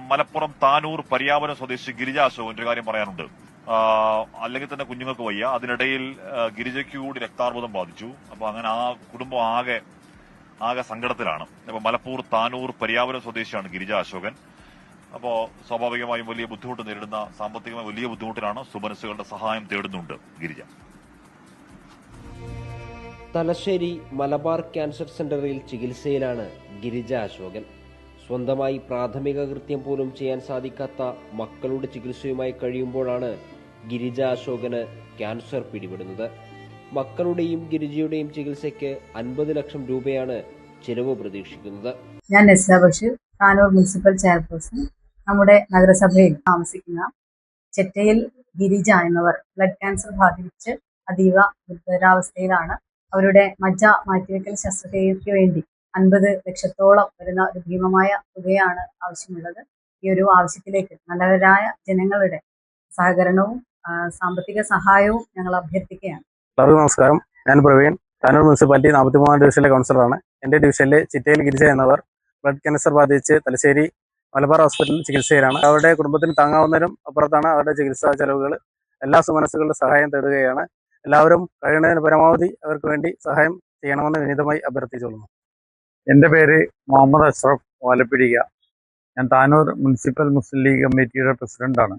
മലപ്പുറം താനൂർ പരിയാപുരം സ്വദേശി ഗിരിജ അശോകന്റെ ഒരു കാര്യം പറയാനുണ്ട്. അല്ലെങ്കിൽ തന്നെ കുഞ്ഞുങ്ങൾക്ക് വയ്യ, അതിനിടയിൽ ഗിരിജയ്ക്ക് കൂടി രക്താർബുദം ബാധിച്ചു. അപ്പൊ അങ്ങനെ ആ കുടുംബം ആകെ സങ്കടത്തിലാണ്. അപ്പൊ മലപ്പൂർ താനൂർ പരിയാപുരം സ്വദേശിയാണ് ഗിരിജ അശോകൻ. അപ്പോ സ്വാഭാവികമായും വലിയ ബുദ്ധിമുട്ട് നേരിടുന്ന, സാമ്പത്തികമായി വലിയ ബുദ്ധിമുട്ടിലാണ്. സുമനസ്സുകളുടെ സഹായം തേടുന്നുണ്ട് ഗിരിജ. തലശ്ശേരി മലബാർ ക്യാൻസർ സെന്ററിൽ ചികിത്സയിലാണ് ഗിരിജ അശോകൻ. സ്വന്തമായി പ്രാഥമിക കൃത്യം പോലും ചെയ്യാൻ സാധിക്കാത്ത മക്കളുടെ ചികിത്സയുമായി കഴിയുമ്പോഴാണ് ഗിരിജ അശോകന് ക്യാൻസർ പിടിപെടുന്നത്. മക്കളുടെയും ഗിരിജയുടെയും ചികിത്സയ്ക്ക് 50 ലക്ഷം രൂപയാണ് ചിലവ് പ്രതീക്ഷിക്കുന്നത്. ഞാൻ നസ്ല ബഷീർ, താനൂർ മുനിസിപ്പൽ ചെയർപേഴ്സൺ. നമ്മുടെ നഗരസഭയിൽ താമസിക്കുന്ന ചെറ്റയിൽ ഗിരിജ എന്നിവർ ബ്ലഡ് ക്യാൻസർ ബാധിച്ച് അതീവ ഗുരുതരാവസ്ഥയിലാണ്. അവരുടെ മജ്ജ മാറ്റിവെക്കൽ ശസ്ത്രക്രിയയ്ക്ക് വേണ്ടി 50 ലക്ഷത്തോളം വരുന്ന ഒരു ഭീമമായ തുകയാണ് ആവശ്യമുള്ളത്. ഈ ഒരു ആവശ്യത്തിലേക്ക് നല്ലവരായ ജനങ്ങളുടെ സഹകരണവും സാമ്പത്തിക സഹായവും ഞങ്ങൾ അഭ്യർത്ഥിക്കുകയാണ്. നമസ്കാരം, ഞാൻ പ്രവീൺ, താനൂർ മുനിസിപ്പാലിറ്റി 43 ഡിവിഷനിലെ കൗൺസിലറാണ്. എൻ്റെ ഡിവിഷനിലെ ചിറ്റയിൽ ഗിരിജ എന്നവർ ബ്ലഡ് ക്യാൻസർ ബാധിച്ച് തലശ്ശേരി മലബാർ ഹോസ്പിറ്റലിൽ ചികിത്സയിലാണ്. അവരുടെ കുടുംബത്തിന് താങ്ങാവുന്നതിനും അപ്പുറത്താണ് അവരുടെ ചികിത്സാ ചെലവുകൾ. എല്ലാ സുമനസ്സുകളുടെ സഹായം തേടുകയാണ്. എല്ലാവരും കഴിയുന്നതിന് പരമാവധി അവർക്ക് വേണ്ടി സഹായം ചെയ്യണമെന്ന് വിനീതമായി അഭ്യർത്ഥിച്ചുകൊള്ളുന്നു. എൻ്റെ പേര് മുഹമ്മദ് അഷ്റഫ് വാലപ്പിടിക. ഞാൻ താനൂർ മുനിസിപ്പൽ മുസ്ലിം ലീഗ് കമ്മിറ്റിയുടെ പ്രസിഡന്റാണ്.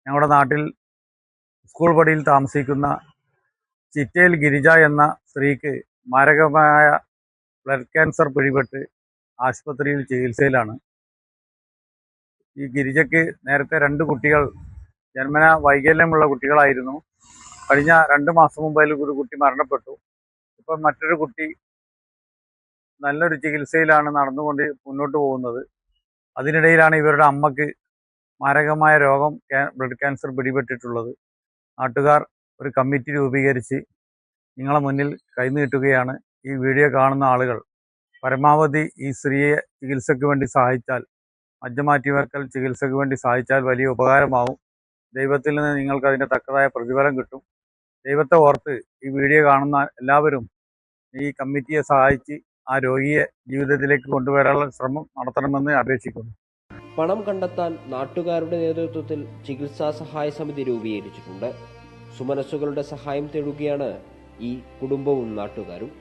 ഞങ്ങളുടെ നാട്ടിൽ സ്കൂൾ പടിയിൽ താമസിക്കുന്ന ചിറ്റയിൽ ഗിരിജ എന്ന സ്ത്രീക്ക് മാരകമായ ബ്ലഡ് ക്യാൻസർ പിടിപെട്ട് ആശുപത്രിയിൽ ചികിത്സയിലാണ്. ഈ ഗിരിജയ്ക്ക് നേരത്തെ 2 കുട്ടികൾ ജന്മന വൈകല്യമുള്ള കുട്ടികളായിരുന്നു. കഴിഞ്ഞ 2 മാസം മുമ്പ് ഒരു കുട്ടി മരണപ്പെട്ടു. ഇപ്പം മറ്റൊരു കുട്ടി നല്ലൊരു ചികിത്സയിലാണ് മുന്നോട്ട് പോകുന്നത്. അതിനിടയിലാണ് ഇവരുടെ അമ്മക്ക് മാരകമായ രോഗം ബ്ലഡ് ക്യാൻസർ പിടിപെട്ടിട്ടുള്ളത്. നാട്ടുകാർ ഒരു കമ്മിറ്റി രൂപീകരിച്ച് നിങ്ങളെ മുന്നിൽ കൈനീട്ടുകയാണ്. ഈ വീഡിയോ കാണുന്ന ആളുകൾ പരമാവധി ഈ സ്ത്രീയെ ചികിത്സയ്ക്ക് വേണ്ടി സഹായിച്ചാൽ, മജ്ജമാറ്റിവെക്കൽ ചികിത്സയ്ക്ക് വേണ്ടി സഹായിച്ചാൽ വലിയ ഉപകാരമാവും. ദൈവത്തിൽ നിന്ന് നിങ്ങൾക്ക് അതിൻ്റെ തക്കതായ പ്രതിഫലം കിട്ടും. ദൈവത്തെ ഓർത്ത് ഈ വീഡിയോ കാണുന്ന എല്ലാവരും ഈ കമ്മിറ്റിയെ സഹായിച്ച് ആ രോഗിയെ ജീവിതത്തിലേക്ക് കൊണ്ടുവരാനുള്ള ശ്രമം നടത്തണമെന്ന് അപേക്ഷിക്കുന്നു. പണം കണ്ടെത്താൻ നാട്ടുകാരുടെ നേതൃത്വത്തിൽ ചികിത്സാ സഹായ സമിതി രൂപീകരിച്ചിട്ടുണ്ട്. സുമനസ്സുകളുടെ സഹായം തേടുകയാണ് ഈ കുടുംബവും നാട്ടുകാരും.